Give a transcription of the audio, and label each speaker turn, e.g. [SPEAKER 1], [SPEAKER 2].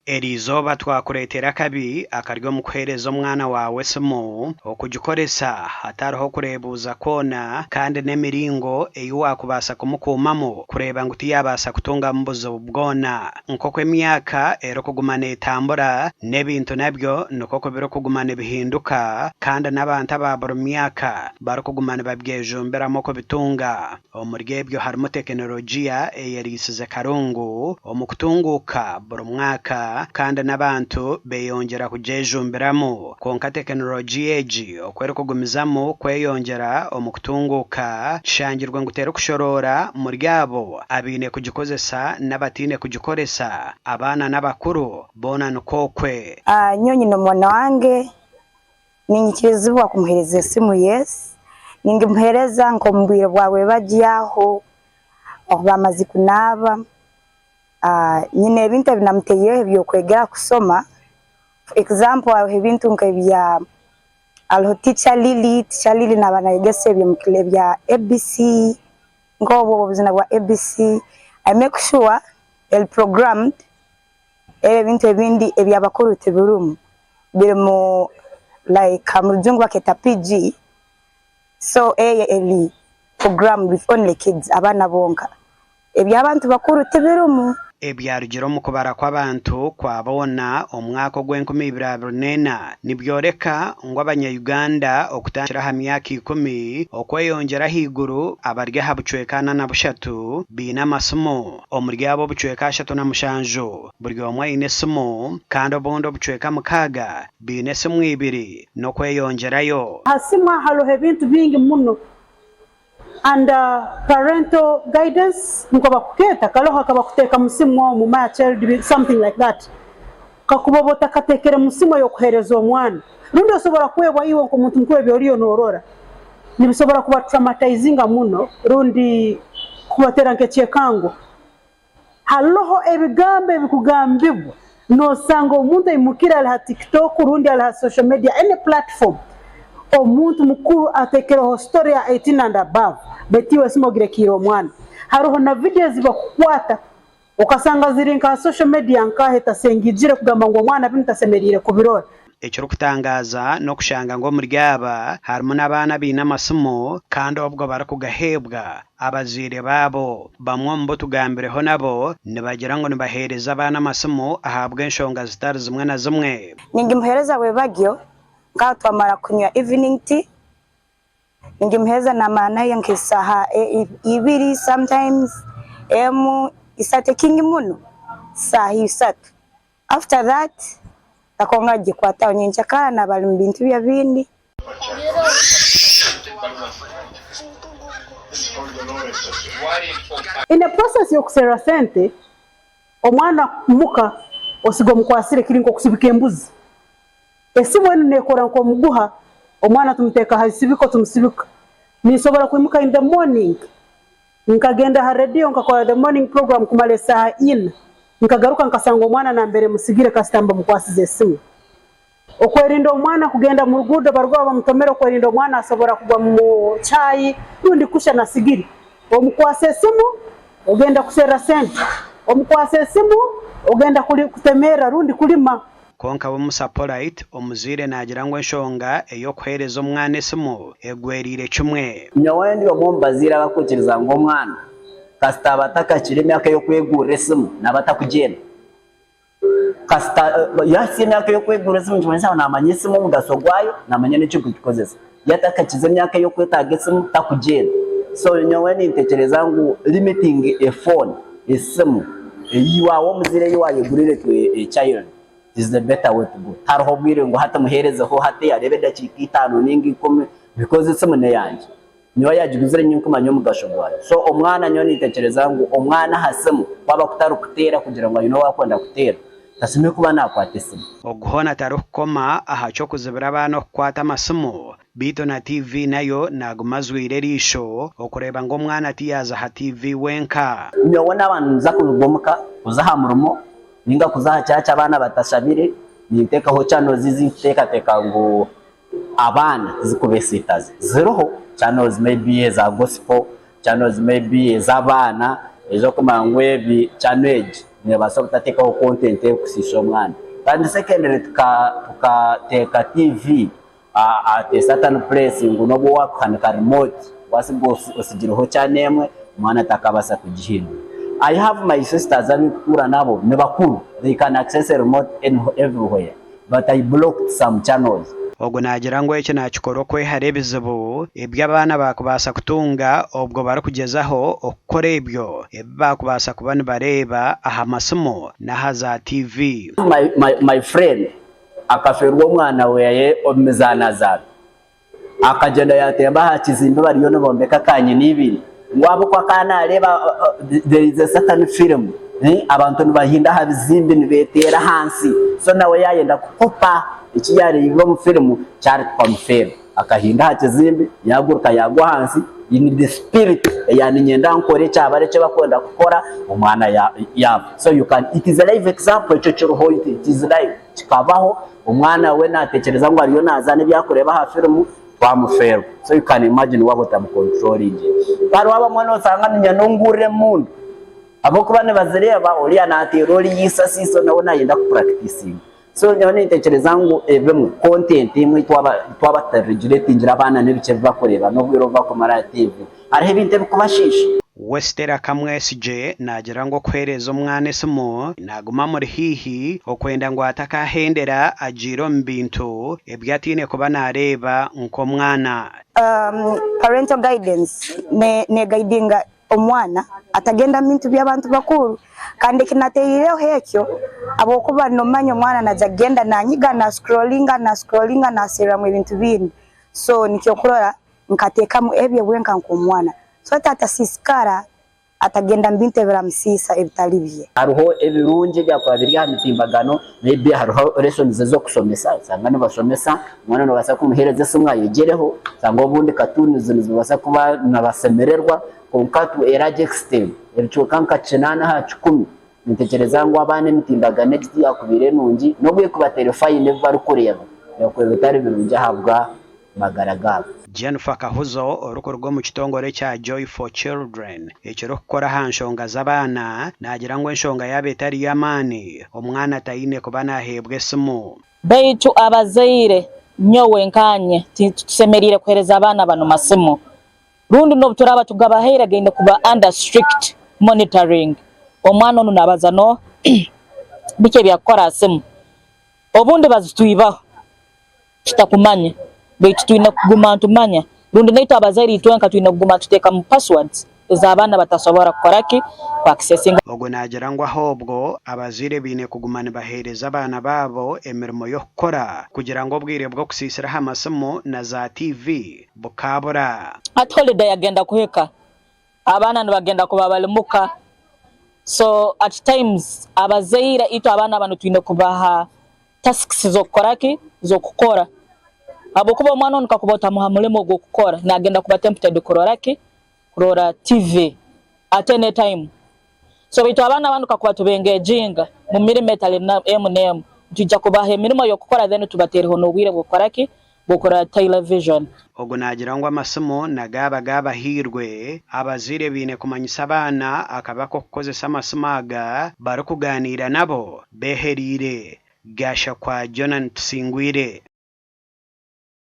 [SPEAKER 1] Erizoba twakuretera kabi akaryo mu kuhereza umwana wawe simu okugikoresa hatariho kurebuza kona kandi n'emiringo eyo wakubasa kumukumamo kureba ngo tiyabasa kutunga mbuzo bwona nkoko emyaka ero kugumana etambura n'ebintu nabyo nukoko biro kugumana bihinduka kandi n'abantu ababura myaka bari kugumana babyejumbiramo ko bitunga omurgebyo harimo tekinolojiya eyerisize karungu omukutunguka buri mwaka kandi n'abantu beyongera kujejumbiramo konka tekinolojiya eji okwera kugumizamo kweyongera omukutunguka shangirwa ngutera kushorora muryabo abine kugikozesa n'abatine kugikoresa abana n'abakuru bona nukokwe
[SPEAKER 2] nyonyi no mwana wange ninyikirizwa kumuhereza simu yes ningimuhereza ngombwire bwawe bagiyaho bamaze kunaba nyine ebintu binamuteye byo kwegera kusoma for example ebintu nk'ebya alho teacher Lily nabana yegese byo mukile bya ABC ngobo buzina bwa ABC I make sure el programmed ebintu ebindi ebyabakuru teburumu birimo like amujungu baketa PG so eli program with only kids abana bonka ebyabantu bakuru teburumu
[SPEAKER 1] ebyarugiro mu kubara kw'abantu kwabona omwaka gw'2024 nibyoreka ngo abanya-Uganda okutangira ha myaka 10 okweyongera higuru abarya habucwekana na bushatu bina amasomo omuryabo bucweka 37 buri omwe ine somo kandi obundi bucweka mukaga bine somo 2 no kweyongerayo
[SPEAKER 3] hasima halo ebintu bingi muno and parental guidance nko bakuketa kaloha kabakuteka musimu mu my child something like that kakubobota katekere musimu yo kuhereza omwana rundi osobora kwebwa iwe nko muntu nkwe byoriyo norora nibisobora kuba traumatizing muno rundi kubatera nk'ekyekango haloho ebigambe bikugambibwa no sanga omuntu imukira ala TikTok rundi ala social media any platform omuntu mukuru atekero story ya 18 and above betiwe simogire kiro mwana haruho na videos bakukwata ukasanga ziri nka social media nkaheta sengijire kugamba ngo mwana bintasemerire kubirora
[SPEAKER 1] ekiro kutangaza no kushanga ngo muryaba harimo n'abana bina amasomo kandi obwo barakugahebwa abazire babo bamwe mbo tugambireho nabo nibagira ngo nibahereza abana amasomo ahabwe enshonga zitari zimwe na zimwe
[SPEAKER 2] ningimuhereza we bagyo ngaho twamara kunywa evening tea ningimuhereza na mana yankisaha 2 sometimes isate kingi muno saha 3 after that takonga gikwata onyencha kana bali mbintu bya bindi
[SPEAKER 3] in the process yo kusera sente omwana muka osigo mukwasire kirinko kusibika embuzi esibo nekora nko muguha omwana tumuteka hasibiko tumusibika nisobora kwimuka in the morning nkagenda ha radio nkakora the morning program kumale saa 4 nkagaruka nkasanga omwana na mbere musigire kasitamba mukwasize simu okwerinda omwana kugenda mu rugudo barwa bamutomera okwerinda omwana asobora kugwa mu chai rundi kusha na sigiri omukwase simu ogenda kusera sente omukwase simu ogenda kutemera rundi kulima
[SPEAKER 1] konka bumusapolite omuzire nagira ngo enshonga eyo kuhereza omwana esimu egwerire kimwe
[SPEAKER 4] nyawendi bamumbazira bakukiriza ngo omwana kasita batakakire emyaka yo kwegura esimu nabatakugenda kasita yasi emyaka yo kwegura esimu kimanyisa namanya esimu omugaso gwayo namanya n'ekyo kugikozesa yatakakize emyaka yo kwetaaga esimu takugenda so nyawendi ntekereza ngu limiting a phone esimu eyiwawo omuzire yiwayegurire to a child is the better way to go tarho bwire ngo hata muherezeho hata yarebe dakika 5 ningi 10 because it's mune yanje niyo yagiguzire nyinko manyo mugashobora so omwana nyo nitekereza ngo omwana hasemu baba kutaru kutera kugira ngo yino wakwenda kutera tasime kuba nakwata simu
[SPEAKER 1] oguhona tarukoma ahacho kuzibira abana kwata amasomo bito na TV nayo nagumazwire risho okureba ngo omwana tiyaza ha TV wenka
[SPEAKER 4] nyobona abantu nza kurugomuka uzahamurumo ninga kuzaha cyacha abana batashabire niteka ho channel ziziteka ngo abana zikubesitaze zeroho channels maybe za gospel channels maybe za abana ejo kumangwe bi channel nebasa butatekaho content yo kusisha omwana kandi secondary tukateka TV at a certain place ngo nobo wakuhanika remote wasigo osigireho cyane emwe umwana atakabasa kugihindura. I have my sisters abikura nabo ne bakuru, they can access a remote everywhere, but I blocked some channels.
[SPEAKER 1] Ogo nagira ngo eke nakikoro kwe harebizibu eby'abana bakubasa kutunga obwo barakugezaho okukora ebyo bakubasa kuba nibareba aha masomo n'aha za TV.
[SPEAKER 4] My friend akaferwa omwana weye omizanaza akagenda yatemba hakizimbe bariyo nibombeka kanye n'ibiri ngwabo kwa kana areba there is a certain film abantu nibahinda habizimbe nibetera hansi so nawe yayenda kukopa ikiyari yivo mu film cyari confirm akahinda hakizimbe yaguruka yagwa hansi in the spirit yani nyenda nkore cyabare cyo bakunda gukora umwana ya so you can, it is a live example cyo cyo it is live kikabaho umwana we natekereza ngo ariyo nazane byakureba ha film bamufero so you can imagine wabo tam controlling bari waba mwana usanga nyanungure mundu abo kubane bazireba oli anati roli yisasi so naona yenda ku practicing so nyone ntekereza ngo evemwe content imwe twaba regulating abana nebice bakoreba no bwirova ku mara TV ari ibintu bikubashisha.
[SPEAKER 1] Westera Kamwesije nagira ngo kwereza omwana esimu naguma muri hihi okwenda ngo atakahendera agiro mbintu ebyatine kuba nareba nko mwana.
[SPEAKER 2] Parental guidance ne guidinga omwana atagenda mintu by'abantu bakuru kandi kinateyireho hekyo abo kuba no manyo mwana najagenda nanyiga na scrollinga na sera mu bintu bindi so nikyo kurora nkateka mu ebye bwenka nko mwana so tata siskara atagenda mbinte biramusisa ebitalibye
[SPEAKER 4] hariho ebirungi byakwa biri hamitimbagano maybe hariho lessons zo kusomesa sanga no basomesa mwana no basa kumuhereza semwa yegereho sanga obundi katuni zino basa kuba nabasemererwa konkatu erage extend ebicho kanka chenana ha 10 ntekereza ngo abane mitimbaga next yakubire nungi no bwe kubatera fine bari kureba yakwebe tari birungi habwa magaragara.
[SPEAKER 1] Jennifer Kahuzo uruko mu kitongore cya Joy for Children ekiro kukora hanshonga z'abana nagira ngo enshonga yabetari yamani omwana tayine kuba nahebwe simu
[SPEAKER 5] beitu abazaire nyowe nkanye tusemerire kwereza abana bano masimu rundi no turaba tugabahera gende kuba under strict monitoring omwana ono nabaza no bike byakora simu obundi bazitwibaho kitakumanya beitu tuina kuguma ntumanya rundi naito abazaire twenka tuina kuguma tuteka mu passwords ezabana batasobora kukoraki kwa accessing.
[SPEAKER 1] Ogo nagira ngo ahobwo abazire bine kugumana bahereza abana babo emirimo yo kukora kugira ngo bwire bwo kusisira amasomo na za TV bukabura.
[SPEAKER 5] At holiday agenda kuheka abana nibagenda kubabalimuka so at times abazaire ito abana abantu tuina kubaha tasks zo kukoraki zo kukora abo kuba mwana nkakubota muhamulemo go kukora nagenda kuba tempted kuroraki kurora TV at any time so bitu abana bantu kakuba tubengejinga mu mirimo etale na M&M tujja kubaha emirimo yo kukora then tubatereho no bwire gukoraki gukora television.
[SPEAKER 1] Ogo nagira ngo amasomo nagaba hirwe abazire bine kumanyisa abana akabako kukozesa amasomaga bari kuganira nabo beherire gasha kwa Jonan Singwire.